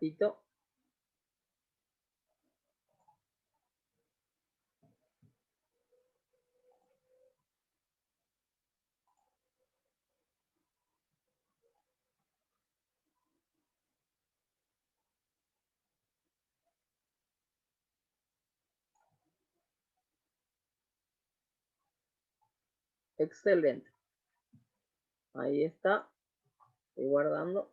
Listo. Excelente. Ahí está. Estoy guardando.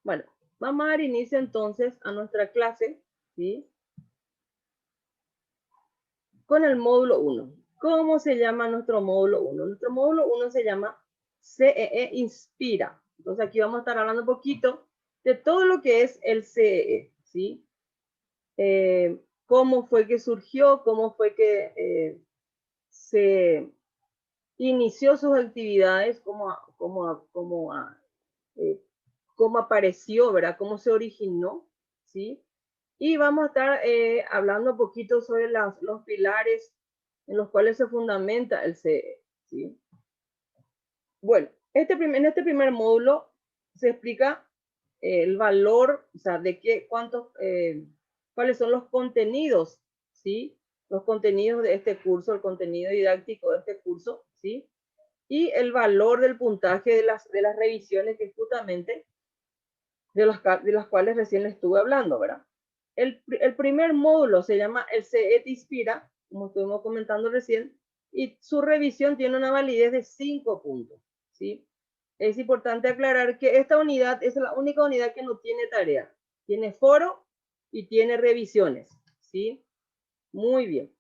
Bueno, vamos a dar inicio entonces a nuestra clase, ¿sí? Con el módulo 1. ¿Cómo se llama nuestro módulo 1? Nuestro módulo 1 se llama CEE Inspira. Entonces aquí vamos a estar hablando un poquito de todo lo que es el CEE, ¿sí? Cómo fue que surgió, cómo fue que se inició sus actividades, cómo apareció, ¿verdad? Cómo se originó, ¿sí? Y vamos a estar hablando un poquito sobre los pilares en los cuales se fundamenta el CE, ¿sí? Bueno, en este primer módulo se explica el valor, o sea, de qué, cuáles son los contenidos, ¿sí? Los contenidos de este curso, el contenido didáctico de este curso, ¿sí? Y el valor del puntaje de las revisiones, que justamente de las cuales recién les estuve hablando, ¿verdad? El primer módulo se llama el CE Inspira, como estuvimos comentando recién, y su revisión tiene una validez de 5 puntos, ¿sí? Es importante aclarar que esta unidad es la única unidad que no tiene tarea. Tiene foro y tiene revisiones, ¿sí? Muy bien.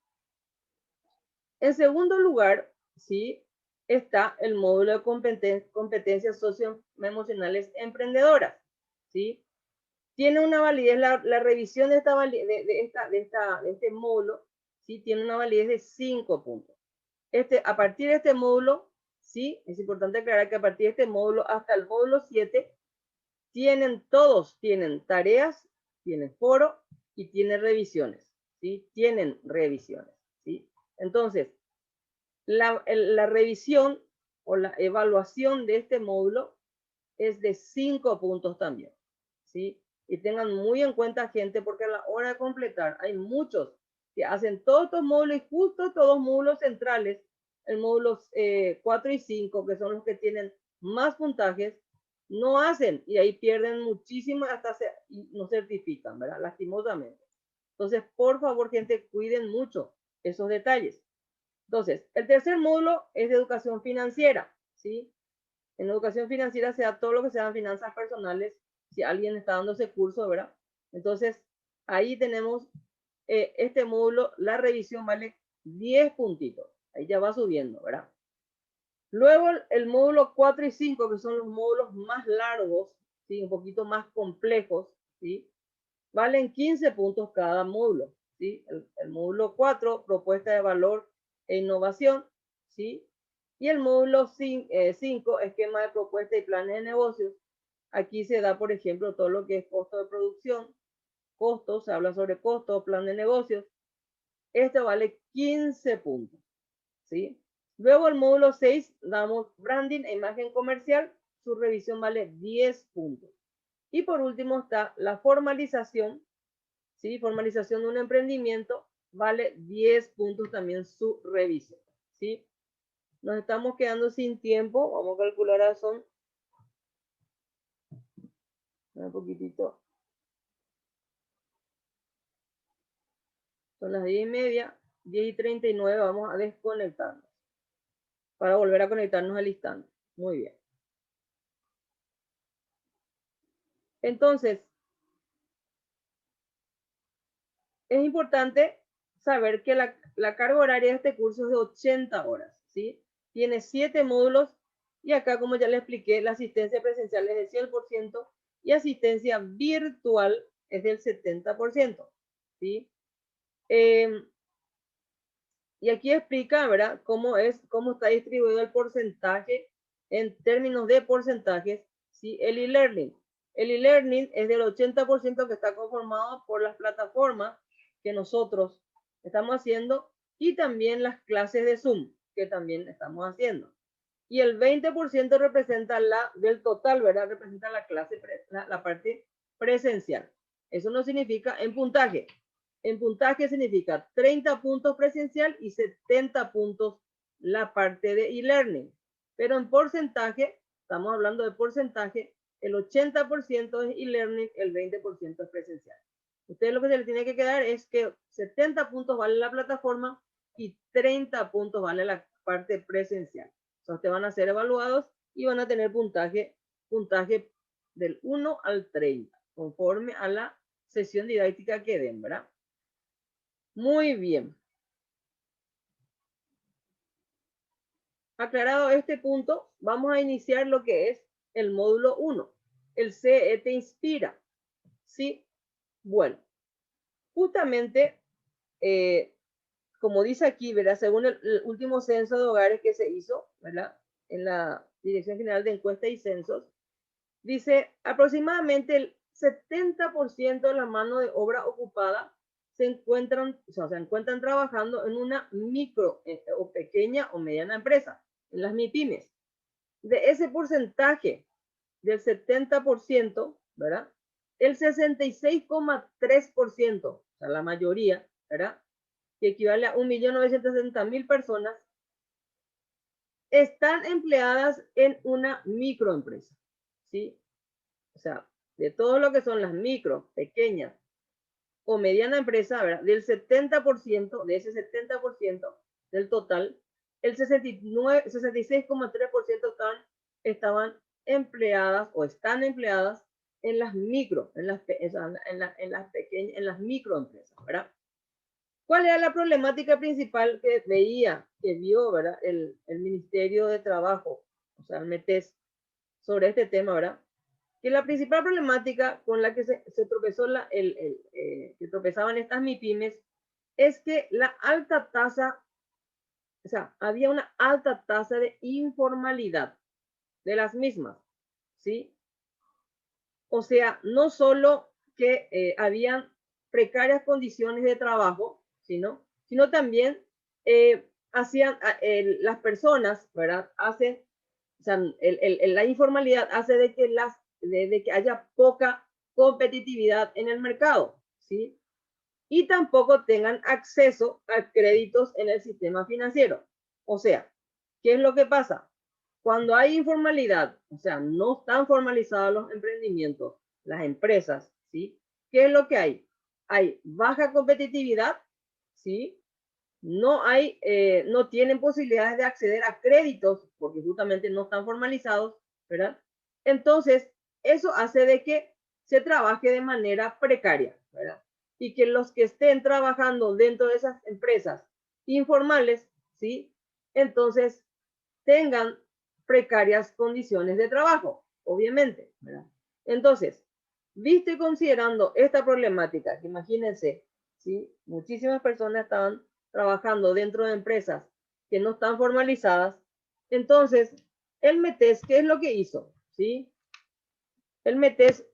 En segundo lugar, ¿sí? Está el módulo de competencias socioemocionales emprendedoras, ¿sí? Tiene una validez, la revisión de este módulo, ¿sí? Tiene una validez de 5 puntos. A partir de este módulo, ¿sí? Es importante aclarar que a partir de este módulo hasta el módulo 7, todos tienen tareas, tienen foro y tienen revisiones, ¿sí? Tienen revisiones, ¿sí? Entonces, la revisión o la evaluación de este módulo es de 5 puntos también, ¿sí? Y tengan muy en cuenta, gente, porque a la hora de completar hay muchos que hacen todos estos módulos, y justo todos módulos centrales, el módulo 4 y 5, que son los que tienen más puntajes, no hacen, y ahí pierden muchísimo, y no certifican, ¿verdad? Lastimosamente. Entonces, por favor, gente, cuiden mucho esos detalles. Entonces, el tercer módulo es de educación financiera, ¿sí? En educación financiera se da todo lo que sean finanzas personales, si alguien está dando ese curso, ¿verdad? Entonces, ahí tenemos este módulo, la revisión vale 10 puntitos. Ahí ya va subiendo, ¿verdad? Luego el módulo 4 y 5, que son los módulos más largos, ¿sí? Un poquito más complejos, ¿sí? Valen 15 puntos cada módulo, ¿sí? El módulo 4, propuesta de valor e innovación, ¿sí? Y el módulo 5, esquema de propuesta y planes de negocios. Aquí se da, por ejemplo, todo lo que es costo de producción, costos, se habla sobre costo, plan de negocios. Este vale 15 puntos, ¿sí? Luego el módulo 6, damos branding e imagen comercial, su revisión vale 10 puntos. Y por último está la formalización, ¿sí? Formalización de un emprendimiento, vale 10 puntos también su revisión, ¿sí? Nos estamos quedando sin tiempo, vamos a calcular, son un poquitito, son las 10:30, 10:39, vamos a desconectarnos para volver a conectarnos al instante. Muy bien. Entonces, es importante saber que la carga horaria de este curso es de 80 horas, ¿sí? Tiene 7 módulos y acá, como ya les expliqué, la asistencia presencial es del 100% y asistencia virtual es del 70%, ¿sí? Y aquí explica, ¿verdad?, cómo está distribuido el porcentaje en términos de porcentajes, ¿sí? El e-learning. El e-learning es del 80% que está conformado por las plataformas que nosotros estamos haciendo y también las clases de Zoom que también estamos haciendo. y el 20% representa del total, ¿verdad? Representa la clase, la parte presencial. Eso no significa en puntaje. En puntaje significa 30 puntos presencial y 70 puntos la parte de e-learning. Pero en porcentaje, estamos hablando de porcentaje, el 80% es e-learning, el 20% es presencial. Ustedes lo que se les tiene que quedar es que 70 puntos vale la plataforma y 30 puntos vale la parte presencial. Entonces te van a ser evaluados y van a tener puntaje del 1 al 30, conforme a la sesión didáctica que den, ¿verdad? Muy bien. Aclarado este punto, vamos a iniciar lo que es el módulo 1. El CE te inspira. ¿Sí? Bueno, justamente, como dice aquí, ¿verdad? Según el último censo de hogares que se hizo, ¿verdad? En la Dirección General de Encuestas y Censos, dice aproximadamente el 70% de la mano de obra ocupada se encuentran trabajando en una micro o pequeña o mediana empresa, en las MIPYMES. De ese porcentaje del 70%, ¿verdad? El 66,3%, o sea, la mayoría, ¿verdad? Que equivale a 1.960.000 personas, están empleadas en una microempresa, ¿sí? O sea, de todo lo que son las micro, pequeñas o mediana empresa, ¿verdad? Del 70%, de ese 70% del total, el 66,3% estaban empleadas o están empleadas en las micro, en las pequeñas, en las microempresas, ¿verdad? ¿Cuál era la problemática principal que vio, ¿verdad? El Ministerio de Trabajo, o sea, el METES, sobre este tema, ¿verdad? Que la principal problemática con la que se tropezó que tropezaban estas MIPYMES es que la alta tasa, o sea, había una alta tasa de informalidad de las mismas, ¿sí? O sea, no solo que habían precarias condiciones de trabajo, sino también las personas, ¿verdad? Hacen, o sea, la informalidad hace de que haya poca competitividad en el mercado, ¿sí? Y tampoco tengan acceso a créditos en el sistema financiero. O sea, ¿qué es lo que pasa? Cuando hay informalidad, o sea, no están formalizados los emprendimientos, las empresas, ¿sí? ¿Qué es lo que hay? Hay baja competitividad, ¿sí? No tienen posibilidades de acceder a créditos porque justamente no están formalizados, ¿verdad? Entonces, eso hace de que se trabaje de manera precaria, ¿verdad? Y que los que estén trabajando dentro de esas empresas informales, ¿sí? Entonces, tengan precarias condiciones de trabajo, obviamente, ¿verdad? Entonces, visto y considerando esta problemática, que imagínense, ¿sí? Muchísimas personas estaban trabajando dentro de empresas que no están formalizadas. Entonces, el METES, ¿qué es lo que hizo? ¿Sí? El METES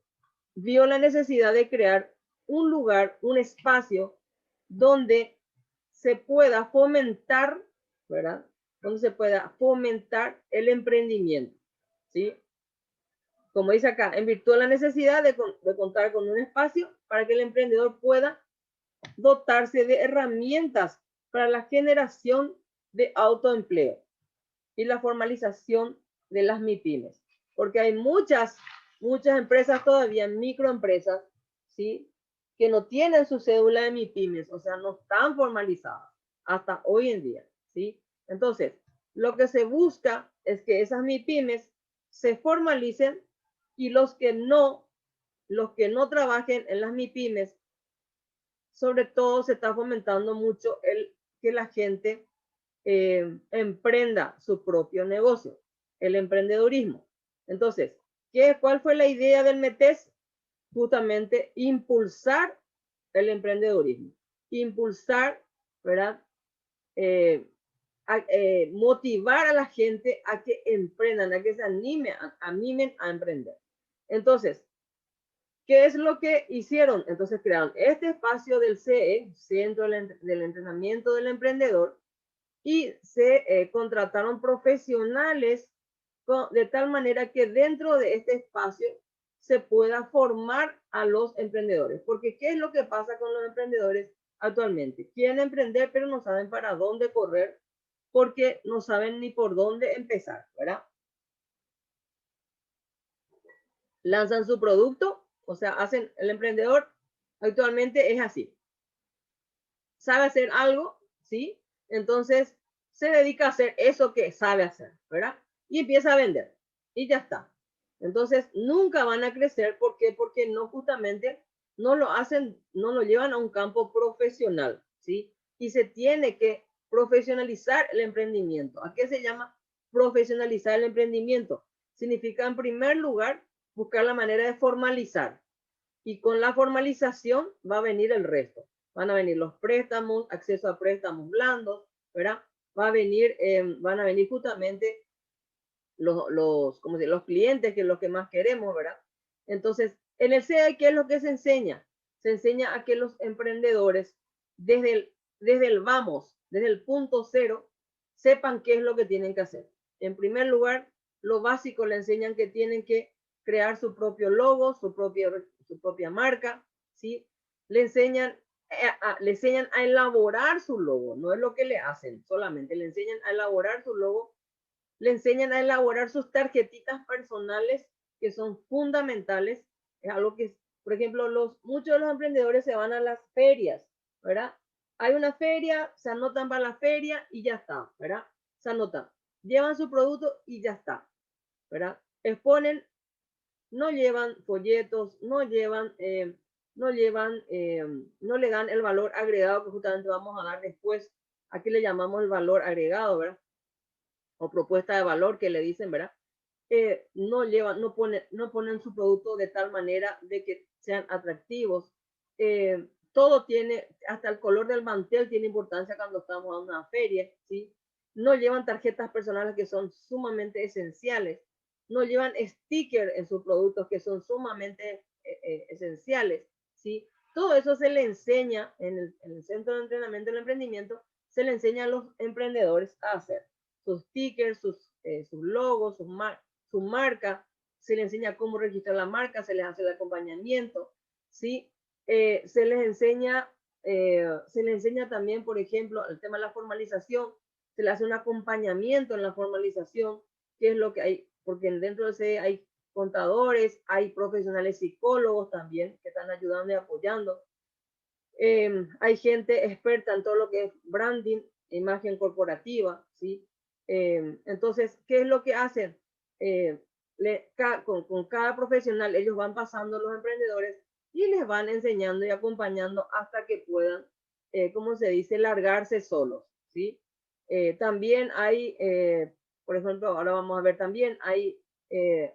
vio la necesidad de crear un lugar, un espacio donde se pueda fomentar, ¿verdad? Donde se pueda fomentar el emprendimiento, ¿sí? Como dice acá, en virtud de la necesidad de contar con un espacio para que el emprendedor pueda dotarse de herramientas para la generación de autoempleo y la formalización de las MIPYMES. Porque hay muchas empresas todavía, microempresas, ¿sí? Que no tienen su cédula de MIPYMES, o sea, no están formalizadas hasta hoy en día, ¿sí? Entonces, lo que se busca es que esas MIPYMES se formalicen y los que no trabajen en las MIPYMES, sobre todo se está fomentando mucho que la gente emprenda su propio negocio, el emprendedurismo. Entonces, ¿cuál fue la idea del METES? Justamente impulsar el emprendedurismo, impulsar, ¿verdad? Motivar a la gente a que emprendan, a que se animen a emprender. Entonces, ¿qué es lo que hicieron? Entonces crearon este espacio del CE, Centro del Entrenamiento del Emprendedor, y se contrataron profesionales de tal manera que dentro de este espacio se pueda formar a los emprendedores. Porque ¿qué es lo que pasa con los emprendedores actualmente? Quieren emprender, pero no saben para dónde correr, porque no saben ni por dónde empezar, ¿verdad? Lanzan su producto, o sea, hacen, el emprendedor actualmente es así. Sabe hacer algo, ¿sí? Entonces se dedica a hacer eso que sabe hacer, ¿verdad? Y empieza a vender. Y ya está. Entonces nunca van a crecer. ¿Por qué? Porque no justamente no lo hacen, no lo llevan a un campo profesional, ¿sí? Y se tiene que profesionalizar el emprendimiento. ¿A qué se llama profesionalizar el emprendimiento? Significa, en primer lugar, buscar la manera de formalizar. Y con la formalización va a venir el resto. Van a venir los préstamos, acceso a préstamos blandos, ¿verdad? Van a venir justamente como si, los clientes, que es lo que más queremos, ¿verdad? Entonces, en el CEA, ¿qué es lo que se enseña? Se enseña a que los emprendedores, desde el vamos, desde el punto cero, sepan qué es lo que tienen que hacer. En primer lugar, lo básico le enseñan que tienen que crear su propio logo, su propia marca, ¿sí? Le enseñan a elaborar su logo, no es lo que le hacen, solamente le enseñan a elaborar su logo, le enseñan a elaborar sus tarjetitas personales, que son fundamentales. Es algo que, por ejemplo, muchos de los emprendedores se van a las ferias, ¿verdad? Hay una feria, se anotan para la feria y ya está, ¿verdad? Se anotan, llevan su producto y ya está, ¿verdad? Exponen, no llevan folletos, no le dan el valor agregado que justamente vamos a dar después. Aquí le llamamos el valor agregado, ¿verdad? O propuesta de valor que le dicen, ¿verdad? No ponen su producto de tal manera de que sean atractivos. Todo tiene, hasta el color del mantel tiene importancia cuando estamos en una feria, ¿sí? No llevan tarjetas personales, que son sumamente esenciales. No llevan stickers en sus productos, que son sumamente esenciales, ¿sí? Todo eso se le enseña en el Centro de Entrenamiento del Emprendimiento, se le enseña a los emprendedores a hacer sus stickers, sus logos, su marca, se les enseña cómo registrar la marca, se les hace el acompañamiento, ¿sí? Se les enseña también, por ejemplo, el tema de la formalización, se le hace un acompañamiento en la formalización, qué es lo que hay, porque dentro de ese hay contadores, hay profesionales psicólogos también que están ayudando y apoyando. Hay gente experta en todo lo que es branding, imagen corporativa, ¿sí? Entonces, ¿qué es lo que hacen? Con cada profesional, ellos van pasando los emprendedores y les van enseñando y acompañando hasta que puedan, como se dice, largarse solos, ¿sí? También hay, por ejemplo, ahora vamos a ver también, hay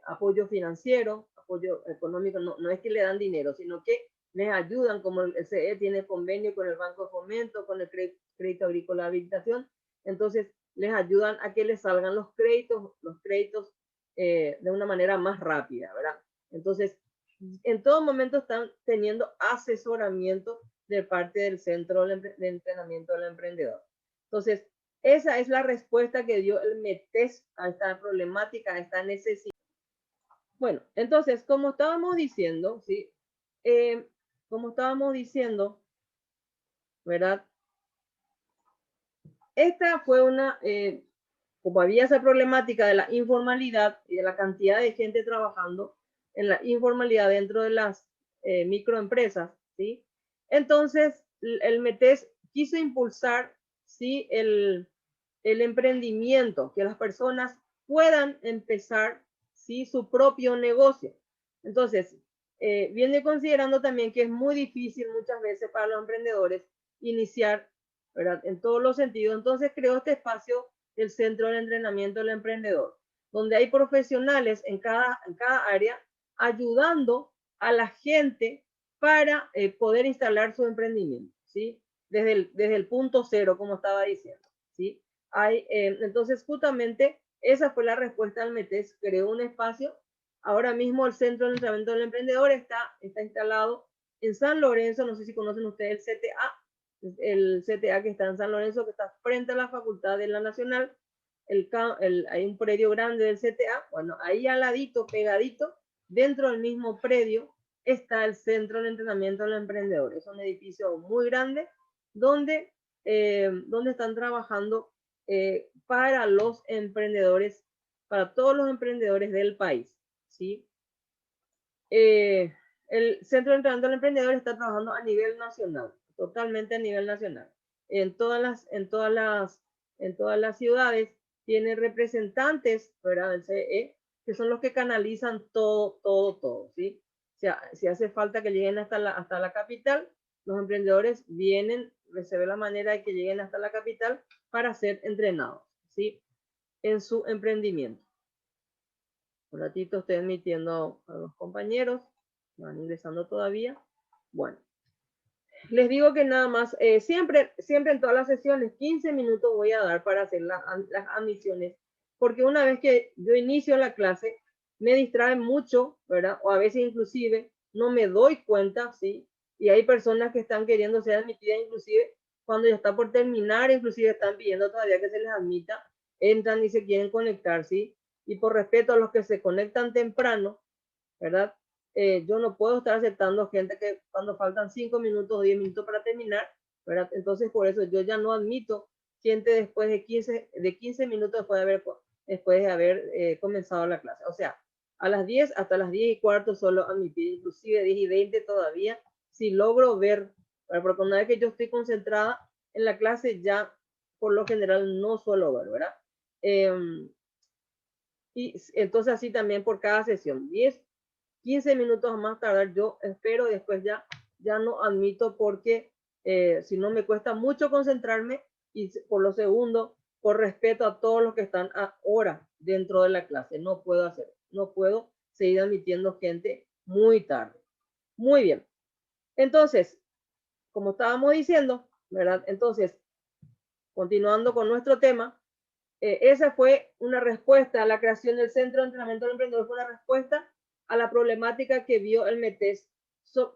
apoyo financiero, apoyo económico, no es que le dan dinero, sino que les ayudan, como el CE tiene convenio con el Banco de Fomento, con el Crédito Agrícola de Habilitación, entonces les ayudan a que les salgan los créditos de una manera más rápida, ¿verdad? Entonces, en todo momento están teniendo asesoramiento de parte del Centro de Entrenamiento del Emprendedor. Entonces, esa es la respuesta que dio el METES a esta problemática, a esta necesidad. Bueno, entonces, como estábamos diciendo, ¿sí? Como estábamos diciendo, ¿verdad? Esta fue como había esa problemática de la informalidad y de la cantidad de gente trabajando en la informalidad dentro de las microempresas, ¿sí? Entonces, el METES quiso impulsar, ¿sí? El emprendimiento, que las personas puedan empezar, ¿sí? Su propio negocio. Entonces, viene considerando también que es muy difícil muchas veces para los emprendedores iniciar, ¿verdad? En todos los sentidos. Entonces, creó este espacio, el Centro de Entrenamiento del Emprendedor, donde hay profesionales en cada área ayudando a la gente para poder instalar su emprendimiento, ¿sí? Desde el punto cero, como estaba diciendo, ¿sí? Entonces, justamente, esa fue la respuesta al METES, creó un espacio. Ahora mismo el Centro de Entrenamiento del Emprendedor está instalado en San Lorenzo, no sé si conocen ustedes el CTA que está en San Lorenzo, que está frente a la Facultad de la Nacional. hay un predio grande del CTA, bueno, ahí al ladito, pegadito, dentro del mismo predio, está el Centro de Entrenamiento del Emprendedor. Es un edificio muy grande donde están trabajando para los emprendedores, para todos los emprendedores del país, ¿sí? El Centro de Entrenamiento del Emprendedor está trabajando a nivel nacional, totalmente a nivel nacional. En todas las ciudades tiene representantes, ¿verdad? Del CE, que son los que canalizan todo, ¿sí? O sea, si hace falta que lleguen hasta la capital, los emprendedores vienen, se ve la manera de que lleguen hasta la capital para ser entrenados, ¿sí? En su emprendimiento. Un ratito estoy admitiendo a los compañeros, van ingresando todavía. Bueno, les digo que nada más, siempre en todas las sesiones, 15 minutos voy a dar para hacer las admisiones, porque una vez que yo inicio la clase, me distraen mucho, ¿verdad? O a veces inclusive no me doy cuenta, ¿sí? Y hay personas que están queriendo ser admitidas, inclusive cuando ya está por terminar, inclusive están pidiendo todavía que se les admita, entran y se quieren conectar, ¿sí? Y por respeto a los que se conectan temprano, ¿verdad? Yo no puedo estar aceptando gente que cuando faltan 5 minutos o 10 minutos para terminar, ¿verdad? Entonces, por eso yo ya no admito gente después de 15 minutos después de haber comenzado la clase. O sea, a las 10 hasta las 10 y cuarto solo admitir, inclusive 10 y 20 todavía, si logro ver, ¿verdad? Porque una vez que yo estoy concentrada en la clase, ya por lo general no suelo ver, ¿verdad? Y entonces así también por cada sesión, 15 minutos más tardar, yo espero, después ya no admito porque si no me cuesta mucho concentrarme y por lo segundo, por respeto a todos los que están ahora dentro de la clase, no puedo seguir admitiendo gente muy tarde. Muy bien. Entonces, como estábamos diciendo, ¿verdad? Entonces, continuando con nuestro tema, esa fue una respuesta a la creación del Centro de Entrenamiento del Emprendedor, fue una respuesta a la problemática que vio el METES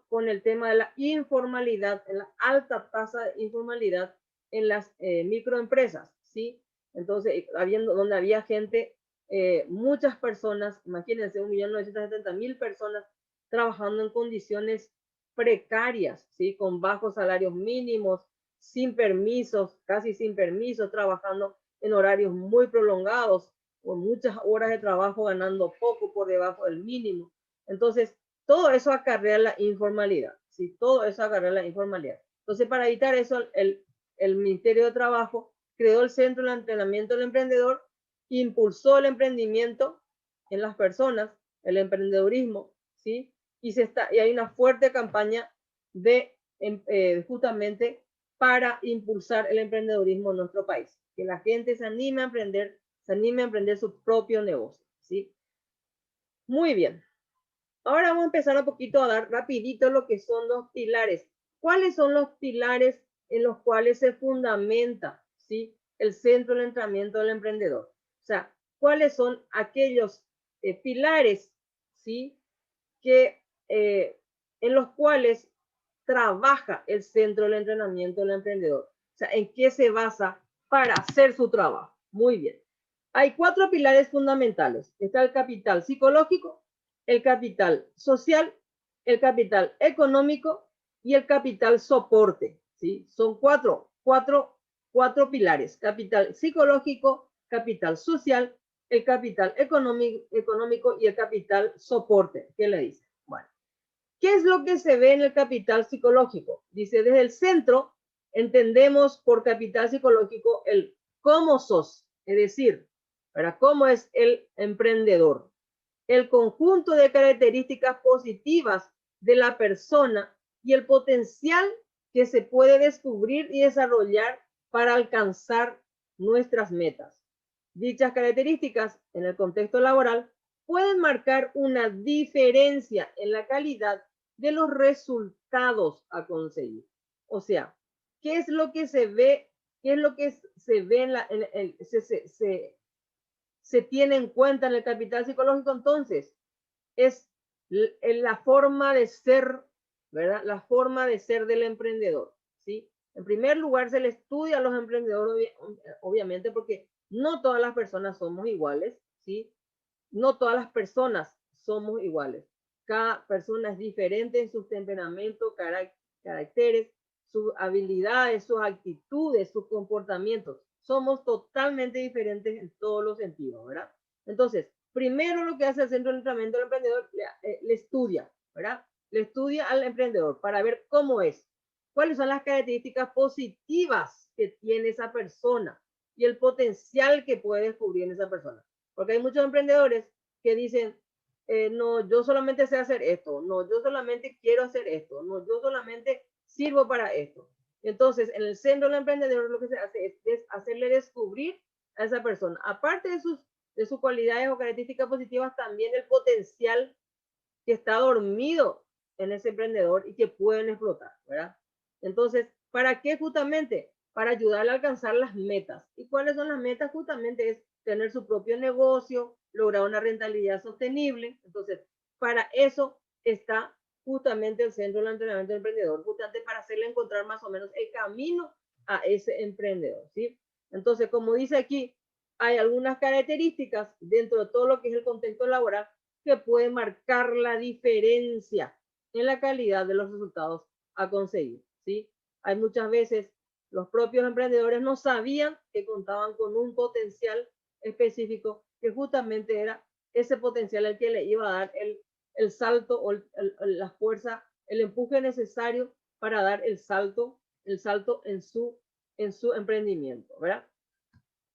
con el tema de la informalidad, en la alta tasa de informalidad en las microempresas, ¿sí? Entonces, donde había gente, muchas personas, imagínense, 1.970.000 personas trabajando en condiciones precarias, ¿sí? Con bajos salarios mínimos, sin permisos, casi sin permisos, trabajando en horarios muy prolongados, con muchas horas de trabajo, ganando poco por debajo del mínimo. Entonces, todo eso acarrea la informalidad, ¿sí? Todo eso acarrea la informalidad. Entonces, para evitar eso, el Ministerio de Trabajo creó el Centro de Entrenamiento del Emprendedor, impulsó el emprendimiento en las personas, el emprendedurismo, ¿sí? Y hay una fuerte campaña de justamente para impulsar el emprendedurismo en nuestro país. Que la gente se anime a emprender su propio negocio, ¿sí? Muy bien. Ahora vamos a empezar un poquito a dar rapidito lo que son los pilares. ¿Cuáles son los pilares en los cuales se fundamenta, ¿sí? El Centro de Entrenamiento del Emprendedor? O sea, ¿cuáles son aquellos pilares, ¿sí? En los cuales trabaja el Centro de Entrenamiento del Emprendedor. O sea, ¿en qué se basa para hacer su trabajo? Muy bien. Hay 4 pilares fundamentales. Está el capital psicológico, el capital social, el capital económico y el capital soporte, ¿sí? Son cuatro pilares. Capital psicológico, capital social, el capital económico y el capital soporte. ¿Qué le dice? Bueno, ¿qué es lo que se ve en el capital psicológico? Dice, desde el centro entendemos por capital psicológico el cómo sos, es decir, ¿verdad? Cómo es el emprendedor. El conjunto de características positivas de la persona y el potencial que se puede descubrir y desarrollar para alcanzar nuestras metas. Dichas características en el contexto laboral pueden marcar una diferencia en la calidad de los resultados a conseguir. O sea, ¿qué es lo que se ve? ¿Qué es lo que se ve se tiene en cuenta en el capital psicológico? Entonces, es la forma de ser, ¿verdad? La forma de ser del emprendedor, ¿sí? En primer lugar, se le estudia a los emprendedores, obviamente, porque No todas las personas somos iguales, ¿sí? No todas las personas somos iguales. Cada persona es diferente en sus temperamentos, caracteres, sus habilidades, sus actitudes, sus comportamientos. Somos totalmente diferentes en todos los sentidos, ¿verdad? Entonces, primero lo que hace el Centro de Entrenamiento del Emprendedor, le estudia, ¿verdad? Le estudia al emprendedor para ver cómo es, cuáles son las características positivas que tiene esa persona y el potencial que puede descubrir en esa persona. Porque hay muchos emprendedores que dicen, no, yo solamente sé hacer esto, no, yo solamente quiero hacer esto, no, yo solamente sirvo para esto. Entonces, en el centro del emprendedor lo que se hace es hacerle descubrir a esa persona, aparte de sus cualidades o características positivas, también el potencial que está dormido en ese emprendedor y que pueden explotar, ¿verdad? Entonces, ¿para qué justamente? Para ayudarle a alcanzar las metas. ¿Y cuáles son las metas? Justamente es tener su propio negocio, lograr una rentabilidad sostenible. Entonces, para eso está justamente el Centro del Entrenamiento del Emprendedor, justamente para hacerle encontrar más o menos el camino a ese emprendedor, ¿sí? Entonces, como dice aquí, hay algunas características dentro de todo lo que es el contexto laboral que puede marcar la diferencia en la calidad de los resultados a conseguir, ¿sí? Hay muchas veces los propios emprendedores no sabían que contaban con un potencial específico que justamente era ese potencial el que le iba a dar el salto o la fuerza, el empuje necesario para dar el salto en su emprendimiento, ¿verdad?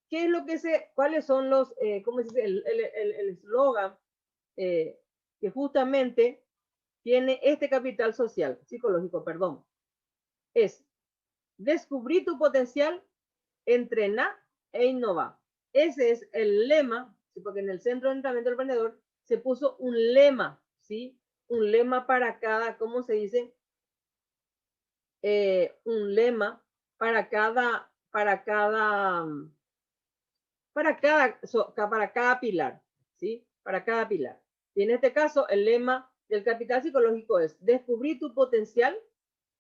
¿Qué es lo que cuáles son los, cómo se dice, el eslogan que justamente tiene este capital social, psicológico, perdón, es descubrir tu potencial, entrenar e innovar. Ese es el lema, ¿sí? Porque en el Centro de Entrenamiento del Emprendedor se puso un lema, ¿sí? Un lema para cada, ¿cómo se dice? Un lema para cada pilar, ¿sí? Para cada pilar. Y en este caso, el lema del capital psicológico es descubrir tu potencial,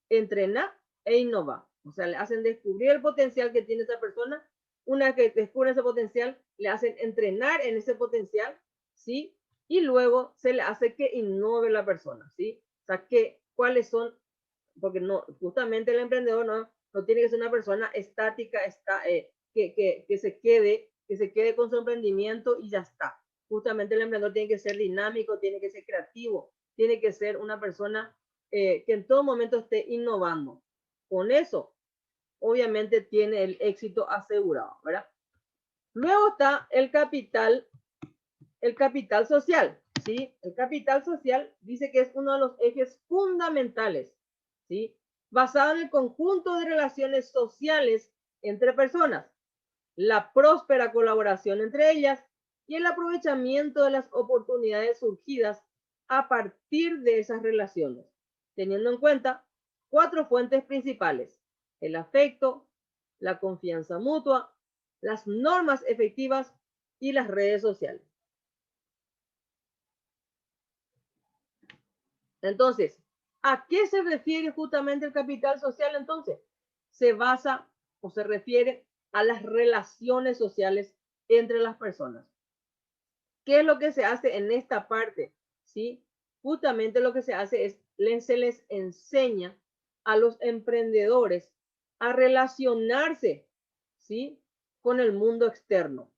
entrenar e innovar. O sea, le hacen descubrir el potencial que tiene esa persona. Una vez que descubre ese potencial, le hacen entrenar en ese potencial, ¿sí? Y luego se le hace que innove la persona, ¿sí? O sea, cuáles son, porque no, justamente el emprendedor no tiene que ser una persona estática, que se quede con su emprendimiento y ya está. Justamente el emprendedor tiene que ser dinámico, tiene que ser creativo, tiene que ser una persona que en todo momento esté innovando. Con eso, obviamente, tiene el éxito asegurado, ¿verdad? Luego está el capital social, ¿sí? El capital social dice que es uno de los ejes fundamentales, ¿sí? Basado en el conjunto de relaciones sociales entre personas, la próspera colaboración entre ellas y el aprovechamiento de las oportunidades surgidas a partir de esas relaciones, teniendo en cuenta 4 fuentes principales: el afecto, la confianza mutua, las normas efectivas y las redes sociales. Entonces, ¿a qué se refiere justamente el capital social? Entonces, se basa o se refiere a las relaciones sociales entre las personas. ¿Qué es lo que se hace en esta parte? ¿Sí? Justamente lo que se hace es, se les enseña a los emprendedores a relacionarse, ¿sí? Con el mundo externo.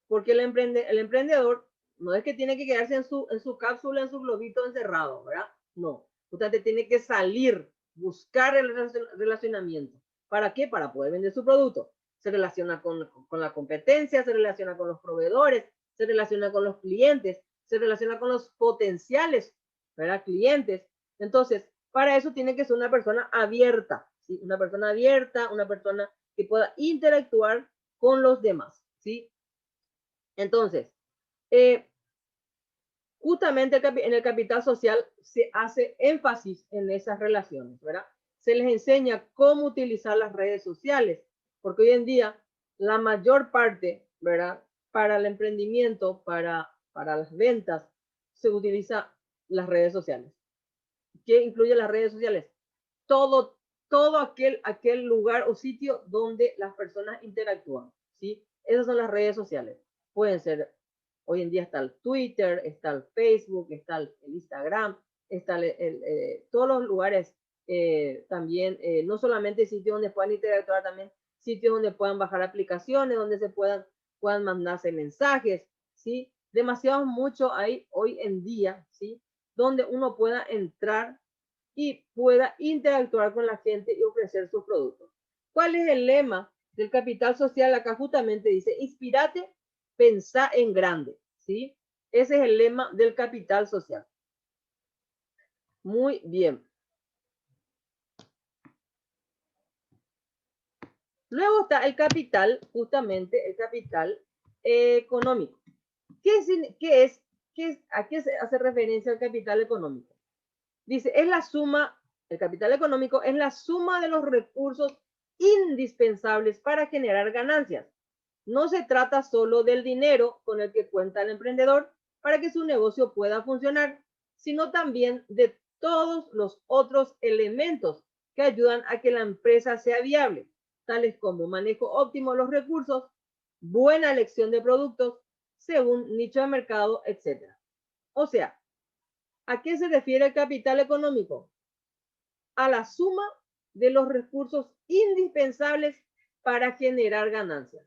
Porque el emprendedor no es que tiene que quedarse en su cápsula, en su globito encerrado, ¿verdad? No. Usted tiene que salir, buscar el relacionamiento. ¿Para qué? Para poder vender su producto. Se relaciona con la competencia, se relaciona con los proveedores, se relaciona con los clientes, se relaciona con los potenciales, ¿verdad? Clientes. Entonces, para eso tiene que ser una persona abierta, ¿sí? Una persona abierta, una persona que pueda interactuar con los demás, ¿sí? Entonces, justamente en el capital social se hace énfasis en esas relaciones, ¿verdad? Se les enseña cómo utilizar las redes sociales, porque hoy en día la mayor parte, ¿verdad? Para el emprendimiento, para las ventas, se utiliza las redes sociales. ¿Qué incluye las redes sociales? Todo aquel lugar o sitio donde las personas interactúan, ¿sí? Esas son las redes sociales. Pueden ser, hoy en día está el Twitter, está el Facebook, está el Instagram, está todos los lugares, también, no solamente sitios donde puedan interactuar, también sitios donde puedan bajar aplicaciones, donde se puedan mandarse mensajes, ¿sí? Demasiado mucho hay hoy en día, ¿sí? Donde uno pueda entrar y pueda interactuar con la gente y ofrecer sus productos. ¿Cuál es el lema del capital social? Acá justamente dice, inspírate, pensá en grande, ¿sí? Ese es el lema del capital social. Muy bien. Luego está el capital, justamente el capital económico. ¿A qué se hace referencia el capital económico? Dice, es la suma, el capital económico es la suma de los recursos indispensables para generar ganancias. No se trata solo del dinero con el que cuenta el emprendedor para que su negocio pueda funcionar, sino también de todos los otros elementos que ayudan a que la empresa sea viable, tales como manejo óptimo de los recursos, buena elección de productos, según nicho de mercado, etc. O sea, ¿a qué se refiere el capital económico? A la suma de los recursos indispensables para generar ganancias.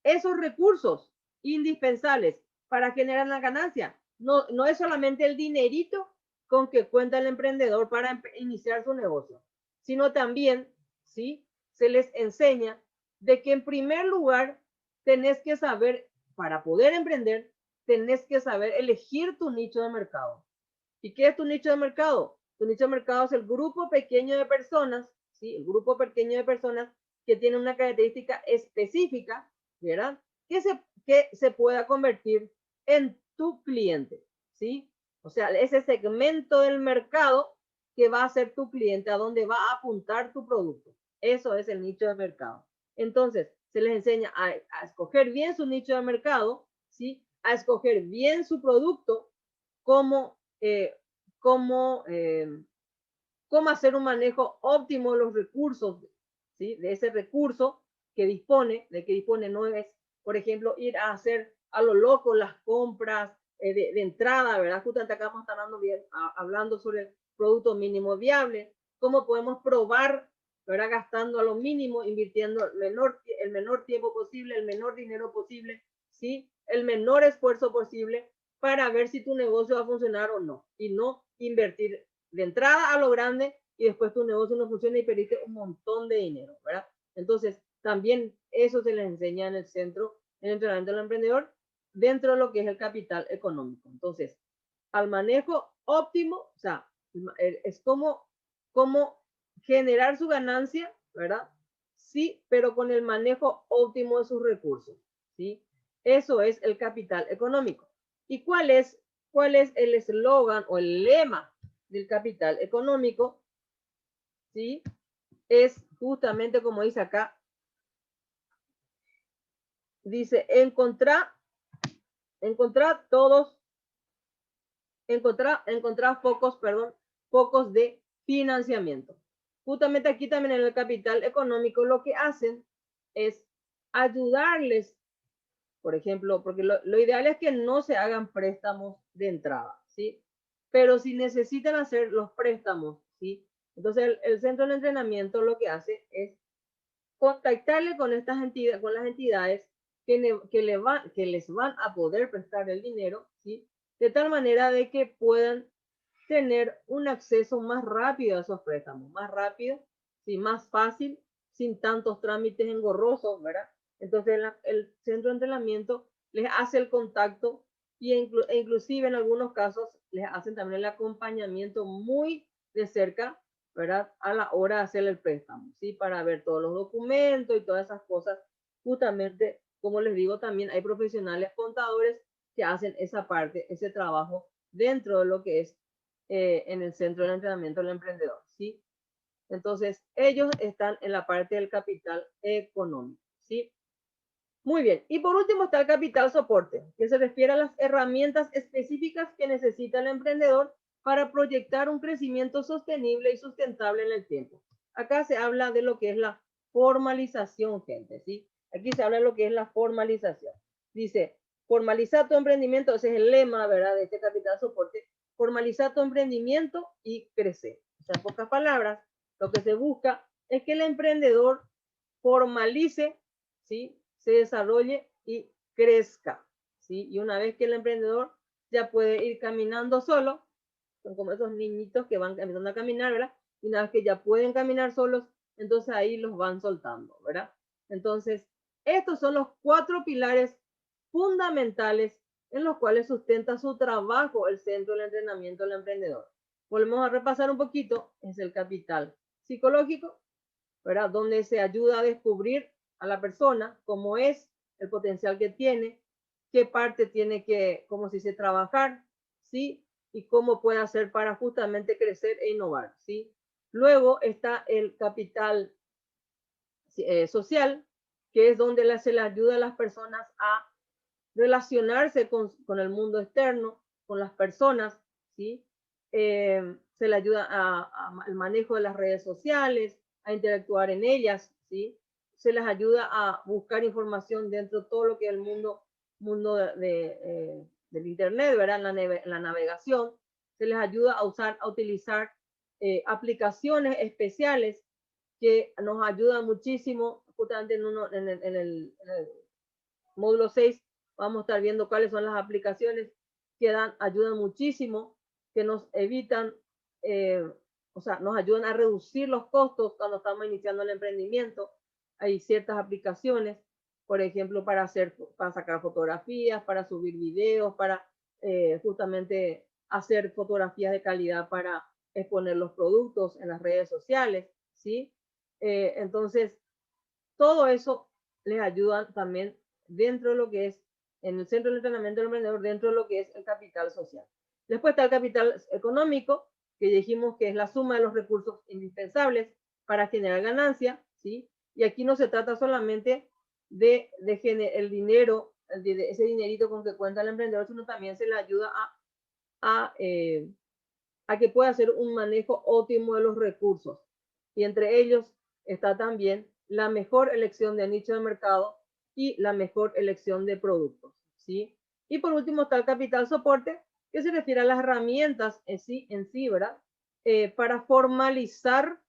Esos recursos indispensables para generar la ganancia no es solamente el dinerito con que cuenta el emprendedor para iniciar su negocio, sino también, ¿sí? Se les enseña de que en primer lugar tenés que saber, para poder emprender, tenés que saber elegir tu nicho de mercado. ¿Y qué es tu nicho de mercado? Tu nicho de mercado es el grupo pequeño de personas, ¿sí? El grupo pequeño de personas que tiene una característica específica, ¿verdad? Que se pueda convertir en tu cliente, ¿sí? O sea, ese segmento del mercado que va a ser tu cliente, a donde va a apuntar tu producto. Eso es el nicho de mercado. Entonces, se les enseña a escoger bien su nicho de mercado, ¿sí? A escoger bien su producto, cómo hacer un manejo óptimo de los recursos, ¿sí? De ese recurso que dispone, no es, por ejemplo, ir a hacer a lo loco las compras de entrada, ¿verdad? Justamente acá vamos a estar hablando sobre el producto mínimo viable, cómo podemos probar, ¿verdad? Gastando a lo mínimo, invirtiendo el menor tiempo posible, el menor dinero posible, ¿sí? El menor esfuerzo posible para ver si tu negocio va a funcionar o no, y no invertir de entrada a lo grande y después tu negocio no funciona y perdiste un montón de dinero, ¿verdad? Entonces, también eso se les enseña en el centro, en el entrenamiento del emprendedor, dentro de lo que es el capital económico. Entonces, al manejo óptimo, o sea, es como generar su ganancia, ¿verdad? Sí, pero con el manejo óptimo de sus recursos, ¿sí? Eso es el capital económico. ¿Y cuál es el eslogan o el lema del capital económico? ¿Sí? Es justamente como dice acá, dice, encontrar focos de financiamiento. Justamente aquí también en el capital económico lo que hacen es ayudarles, por ejemplo, porque lo ideal es que no se hagan préstamos de entrada, ¿sí? Pero si necesitan hacer los préstamos, ¿sí? Entonces el centro de entrenamiento lo que hace es contactarle con estas entidades, con las entidades que les van a poder prestar el dinero, ¿sí? De tal manera de que puedan tener un acceso más rápido a esos préstamos, más rápido, ¿sí? Más fácil, sin tantos trámites engorrosos, ¿verdad? Entonces el centro de entrenamiento les hace el contacto e inclusive en algunos casos les hacen también el acompañamiento muy de cerca, ¿verdad? A la hora de hacer el préstamo, ¿sí? Para ver todos los documentos y todas esas cosas. Justamente, como les digo, también hay profesionales contadores que hacen esa parte, ese trabajo dentro de lo que es en el centro de entrenamiento del emprendedor, ¿sí? Entonces, ellos están en la parte del capital económico, ¿sí? Muy bien. Y por último está el capital soporte, que se refiere a las herramientas específicas que necesita el emprendedor para proyectar un crecimiento sostenible y sustentable en el tiempo. Acá se habla de lo que es la formalización, gente, ¿sí? Aquí se habla de lo que es la formalización. Dice, formaliza tu emprendimiento, ese es el lema, ¿verdad?, de este capital soporte. Formaliza tu emprendimiento y crece. O sea, en pocas palabras, lo que se busca es que el emprendedor formalice, ¿sí?, se desarrolle y crezca, ¿sí? Y una vez que el emprendedor ya puede ir caminando solo, son como esos niñitos que van empezando a caminar, ¿verdad? Y una vez que ya pueden caminar solos, entonces ahí los van soltando, ¿verdad? Entonces, estos son los 4 pilares fundamentales en los cuales sustenta su trabajo el centro del entrenamiento del emprendedor. Volvemos a repasar un poquito, es el capital psicológico, ¿verdad? Donde se ayuda a descubrir a la persona cómo es, el potencial que tiene, qué parte tiene que, cómo se dice, trabajar, ¿sí? Y cómo puede hacer para justamente crecer e innovar, ¿sí? Luego está el capital social, que es donde se le ayuda a las personas a relacionarse con el mundo externo, con las personas, ¿sí? Se le ayuda al manejo de las redes sociales, a interactuar en ellas, ¿sí? Se les ayuda a buscar información dentro de todo lo que es el mundo del Internet, ¿verdad? En la navegación. Se les ayuda a utilizar aplicaciones especiales que nos ayudan muchísimo, justamente en el módulo 6 vamos a estar viendo cuáles son las aplicaciones que ayudan muchísimo, que nos evitan, o sea, nos ayudan a reducir los costos cuando estamos iniciando el emprendimiento. Hay ciertas aplicaciones, por ejemplo, para sacar fotografías, para subir videos, para justamente hacer fotografías de calidad para exponer los productos en las redes sociales, ¿sí? Entonces, todo eso les ayuda también dentro de lo que es en el centro de entrenamiento del emprendedor, dentro de lo que es el capital social. Después está el capital económico, que dijimos que es la suma de los recursos indispensables para generar ganancia, ¿sí? Y aquí no se trata solamente de el dinero, ese dinerito con que cuenta el emprendedor, sino también se le ayuda a que pueda hacer un manejo óptimo de los recursos. Y entre ellos está también la mejor elección de nicho de mercado y la mejor elección de productos, ¿sí? Y por último está el capital soporte, que se refiere a las herramientas en sí, ¿verdad? Para formalizar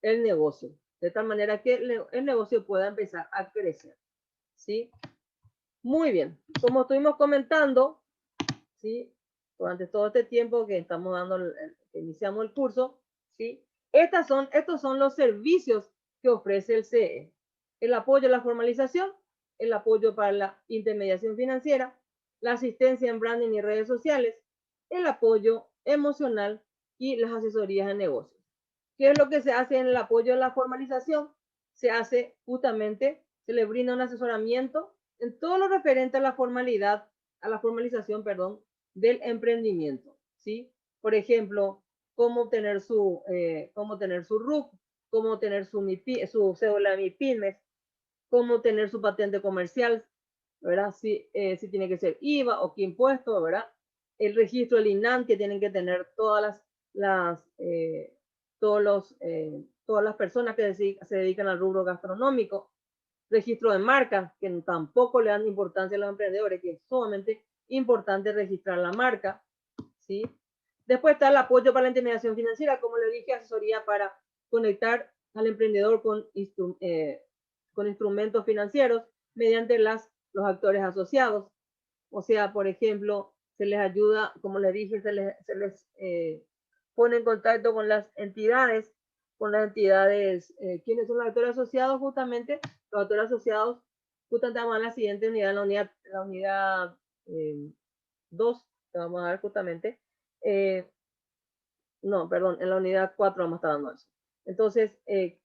el negocio, de tal manera que el negocio pueda empezar a crecer, ¿sí? Muy bien, como estuvimos comentando, ¿sí?, durante todo este tiempo que estamos dando, que iniciamos el curso, ¿sí? Estos son los servicios que ofrece el CE. El apoyo a la formalización, el apoyo para la intermediación financiera, la asistencia en branding y redes sociales, el apoyo emocional y las asesorías de negocios. ¿Qué es lo que se hace en el apoyo a la formalización? Se hace justamente, se le brinda un asesoramiento en todo lo referente a la formalización, perdón, del emprendimiento, ¿sí? Por ejemplo, cómo tener su RUC, cómo tener su cédula de MIPYMES, cómo tener su patente comercial, ¿verdad? Si tiene que ser IVA o qué impuesto, ¿verdad? El registro del INAN, que tienen que tener todas las personas que se dedican al rubro gastronómico. Registro de marca, que tampoco le dan importancia a los emprendedores, que es sumamente importante registrar la marca, ¿sí? Después está el apoyo para la intermediación financiera, como le dije, asesoría para conectar al emprendedor con instrumentos financieros mediante los actores asociados. O sea, por ejemplo, se les ayuda, como les dije, se les pone en contacto con las entidades, ¿quiénes son los actores asociados? Justamente, los actores asociados, justamente vamos a la siguiente unidad, la unidad 2, que vamos a ver justamente, no, perdón, en la unidad 4 vamos a estar dando eso. Entonces,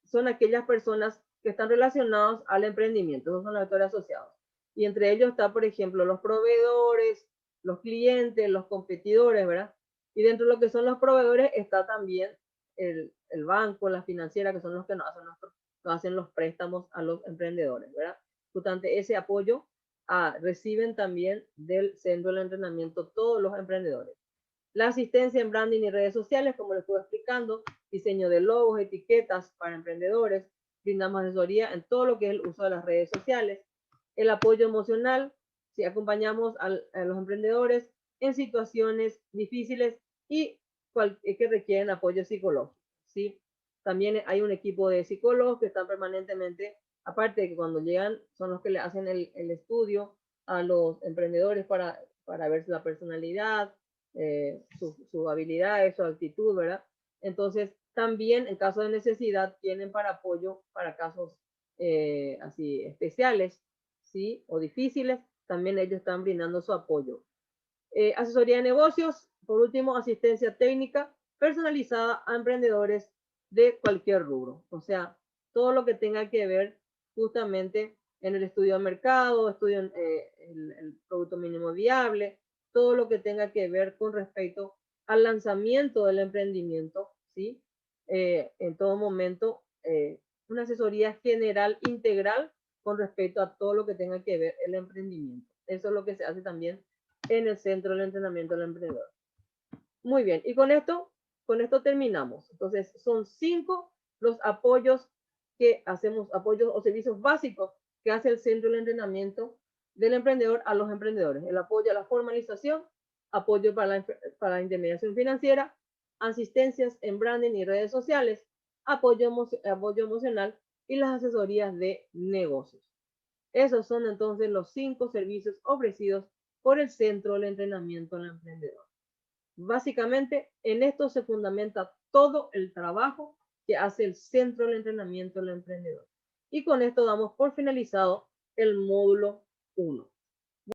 son aquellas personas que están relacionados al emprendimiento, esos son los actores asociados. Y entre ellos está, por ejemplo, los proveedores, los clientes, los competidores, ¿verdad? Y dentro de lo que son los proveedores está también el banco, la financiera, que son los que nos hacen los préstamos a los emprendedores, ¿verdad? Justamente ese apoyo reciben también del centro del entrenamiento todos los emprendedores. La asistencia en branding y redes sociales, como les estuve explicando, diseño de logos, etiquetas para emprendedores, brindamos asesoría en todo lo que es el uso de las redes sociales, el apoyo emocional, si acompañamos a los emprendedores en situaciones difíciles y que requieren apoyo psicológico, ¿sí? También hay un equipo de psicólogos que están permanentemente, aparte de que cuando llegan son los que le hacen el estudio a los emprendedores para ver la personalidad, sus habilidades, su actitud, ¿verdad? Entonces, también en caso de necesidad tienen para apoyo para casos así especiales, ¿sí? O difíciles, también ellos están brindando su apoyo. Asesoría de negocios, por último, asistencia técnica personalizada a emprendedores de cualquier rubro. O sea, todo lo que tenga que ver justamente en el estudio de mercado, estudio en el producto mínimo viable, todo lo que tenga que ver con respecto al lanzamiento del emprendimiento, ¿sí? En todo momento, una asesoría general integral con respecto a todo lo que tenga que ver el emprendimiento. Eso es lo que se hace también en el centro del entrenamiento del emprendedor. Muy bien, y con esto terminamos. Entonces, son 5 los apoyos que hacemos, apoyos o servicios básicos que hace el centro del entrenamiento del emprendedor a los emprendedores. El apoyo a la formalización, apoyo para la intermediación financiera, asistencias en branding y redes sociales, apoyo emocional y las asesorías de negocios. Esos son entonces los 5 servicios ofrecidos por el Centro del Entrenamiento al Emprendedor. Básicamente, en esto se fundamenta todo el trabajo que hace el Centro del Entrenamiento al Emprendedor. Y con esto damos por finalizado el módulo 1.